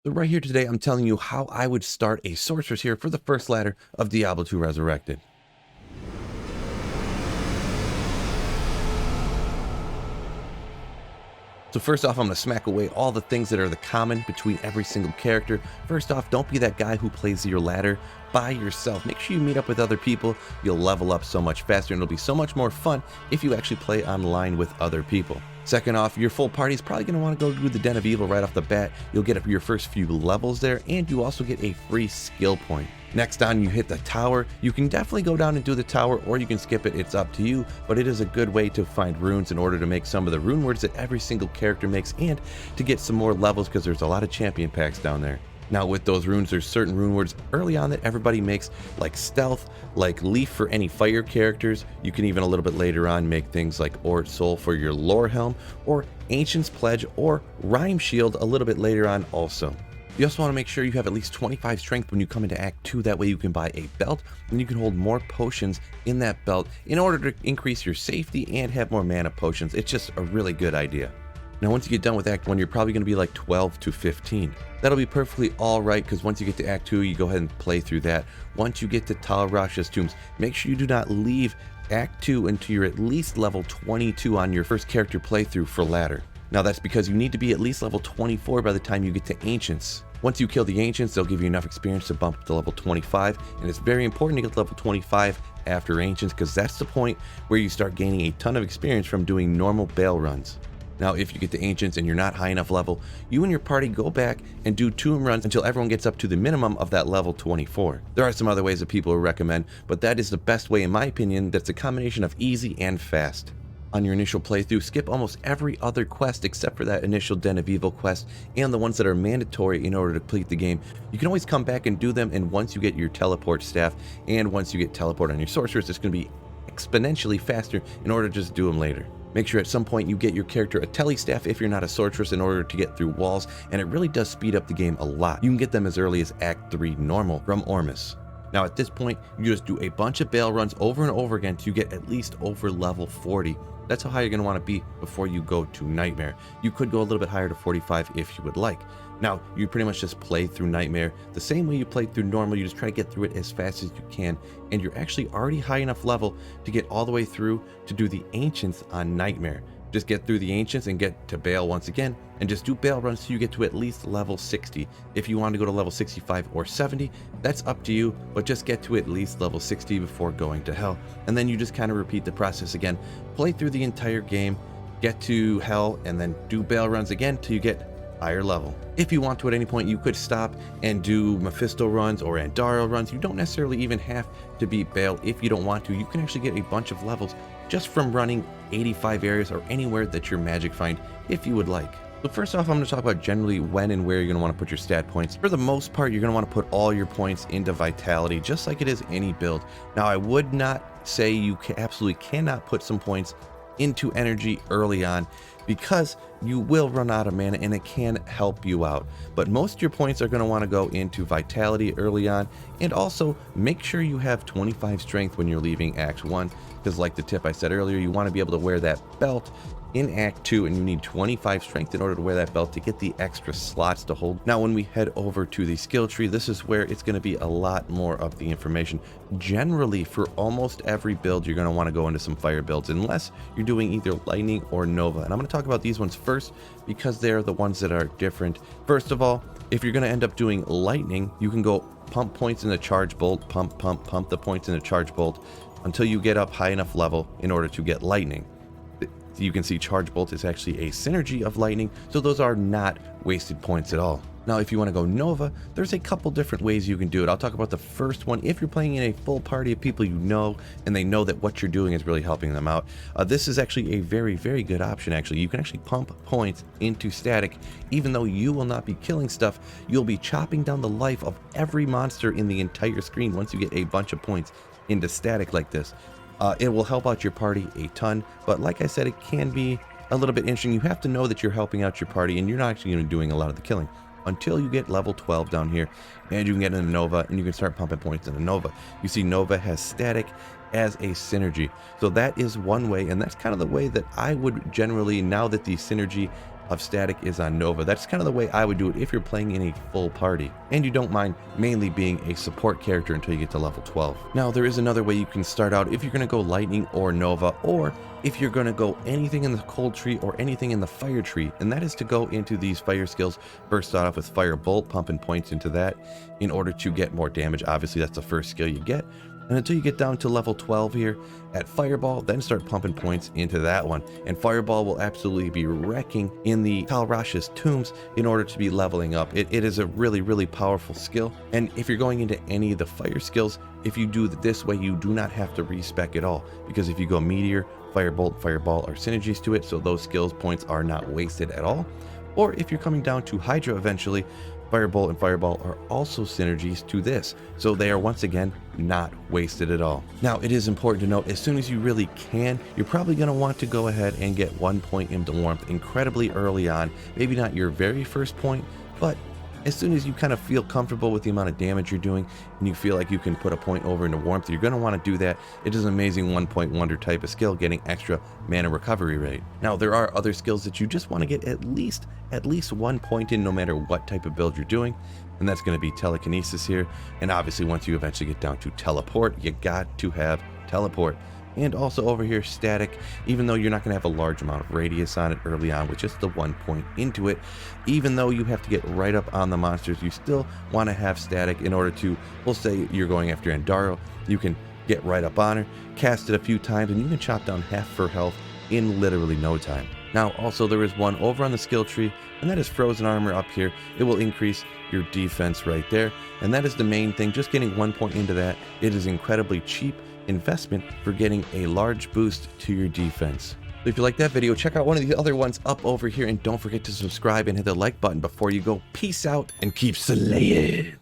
So right here today, I'm telling you how I would start a Sorceress here for the first ladder of Diablo 2 Resurrected. So first off, I'm going to smack away all the things that are the common between every single character. First off, don't be that guy who plays your ladder by yourself. Make sure you meet up with other people. You'll level up so much faster and it'll be so much more fun if you actually play online with other people. Second off, your full party is probably going to want to go do the Den of Evil right off the bat. You'll get up your first few levels there and you also get a free skill point. Next on, you hit the tower. You can definitely go down and do the tower, or you can skip it. It's up to you, but it is a good way to find runes in order to make some of the rune words that every single character makes and to get some more levels because there's a lot of champion packs down there. Now with those runes, there's certain rune words early on that everybody makes, like stealth, like leaf for any fire characters. You can even a little bit later on make things like Ort Soul for your lore helm, or Ancient's Pledge, or Rhyme Shield a little bit later on also. You also want to make sure you have at least 25 strength when you come into Act 2, that way you can buy a belt and you can hold more potions in that belt in order to increase your safety and have more mana potions. It's just a really good idea. Now once you get done with Act 1, you're probably going to be like 12 to 15. That'll be perfectly alright because once you get to Act 2, you go ahead and play through that. Once you get to Tal Rasha's tombs, make sure you do not leave Act 2 until you're at least level 22 on your first character playthrough for ladder. Now that's because you need to be at least level 24 by the time you get to Ancients. Once you kill the Ancients, they'll give you enough experience to bump to level 25, and it's very important to get to level 25 after Ancients because that's the point where you start gaining a ton of experience from doing normal Baal runs. Now if you get to Ancients and you're not high enough level, you and your party go back and do tomb runs until everyone gets up to the minimum of that level 24. There are some other ways that people will recommend, but that is the best way in my opinion. That's a combination of easy and fast. On your initial playthrough, skip almost every other quest except for that initial Den of Evil quest and the ones that are mandatory in order to complete the game. You can always come back and do them, and once you get your teleport staff and once you get teleport on your Sorceress, it's going to be exponentially faster in order to just do them later. Make sure at some point you get your character a tele staff if you're not a Sorceress in order to get through walls, and it really does speed up the game a lot. You can get them as early as Act 3 normal from Ormus. Now at this point, you just do a bunch of Baal runs over and over again till you get at least over level 40. That's how high you're going to want to be before you go to Nightmare. You could go a little bit higher to 45 if you would like. Now, you pretty much just play through Nightmare the same way you played through normal. You just try to get through it as fast as you can, and you're actually already high enough level to get all the way through to do the Ancients on Nightmare. Just get through the Ancients and get to Baal once again, and just do Baal runs till you get to at least level 60. If you want to go to level 65 or 70, that's up to you, but just get to at least level 60 before going to Hell. And then you just kind of repeat the process again. Play through the entire game, get to Hell, and then do Baal runs again till you get higher level. If you want to at any point, you could stop and do Mephisto runs or Andaro runs. You don't necessarily even have to beat Baal if you don't want to. You can actually get a bunch of levels just from running 85 areas or anywhere that your magic find if you would like. So first off, I'm going to talk about generally when and where you're going to want to put your stat points. For the most part, you're going to want to put all your points into Vitality, just like it is any build. Now, I would not say you absolutely cannot put some points into Energy early on, because you will run out of mana and it can help you out. But most of your points are going to want to go into Vitality early on, and also make sure you have 25 strength when you're leaving Act 1, because like the tip I said earlier, you want to be able to wear that belt in Act 2, and you need 25 strength in order to wear that belt to get the extra slots to hold. Now when we head over to the skill tree, this is where it's going to be a lot more of the information. Generally, for almost every build, you're going to want to go into some fire builds, unless you're doing either lightning or Nova. And I'm going to talk about these ones first because they're the ones that are different. First of all, if you're going to end up doing lightning, you can go pump points in the charge bolt, pump the points in the charge bolt until you get up high enough level in order to get lightning. You can see Charge Bolt is actually a synergy of lightning, so those are not wasted points at all. Now if you want to go Nova, there's a couple different ways you can do it. I'll talk about the first one. If you're playing in a full party of people you know, and they know that what you're doing is really helping them out, this is actually a very, very good option actually. You can actually pump points into static. Even though you will not be killing stuff, you'll be chopping down the life of every monster in the entire screen once you get a bunch of points into static like this. It will help out your party a ton, but like I said, it can be a little bit interesting. You have to know that you're helping out your party and you're not actually going to be doing a lot of the killing until you get level 12 down here, and you can get into Nova and you can start pumping points into Nova. You see Nova has static as a synergy, so that is one way, and that's kind of the way that I would generally, now that the synergy of static is on Nova. That's kind of the way I would do it if you're playing in a full party and you don't mind mainly being a support character until you get to level 12. Now there is another way you can start out if you're going to go lightning or Nova, or if you're going to go anything in the cold tree or anything in the fire tree, and that is to go into these fire skills. First start off with Fire Bolt, pumping points into that in order to get more damage. Obviously that's the first skill you get. And until you get down to level 12 here at Fireball, then start pumping points into that one. And Fireball will absolutely be wrecking in the Talrash's tombs in order to be leveling up. It is a really, really powerful skill. And if you're going into any of the fire skills, if you do it this way, you do not have to respec at all. Because if you go Meteor, Firebolt, Fireball are synergies to it, so those skills points are not wasted at all. Or if you're coming down to Hydra eventually, Firebolt and Fireball are also synergies to this, so they are once again not wasted at all. Now it is important to note, as soon as you really can, you're probably going to want to go ahead and get 1 point into Warmth incredibly early on. Maybe not your very first point, but as soon as you kind of feel comfortable with the amount of damage you're doing and you feel like you can put a point over into Warmth, you're going to want to do that. It is an amazing 1-point wonder type of skill, getting extra mana recovery rate. Now there are other skills that you just want to get at least 1 point in no matter what type of build you're doing, and that's going to be Telekinesis here. And obviously once you eventually get down to Teleport, you got to have Teleport. And also over here, Static, even though you're not going to have a large amount of radius on it early on with just the 1 point into it, even though you have to get right up on the monsters, you still want to have Static in order to, we'll say you're going after Andaro, you can get right up on her, cast it a few times, and you can chop down half her health in literally no time. Now also there is one over on the skill tree, and that is Frozen Armor up here. It will increase your defense right there, and that is the main thing, just getting 1 point into that. It is incredibly cheap investment for getting a large boost to your defense. So if you like that video, check out one of the other ones up over here, and don't forget to subscribe and hit the like button before you go. Peace out and keep slaying.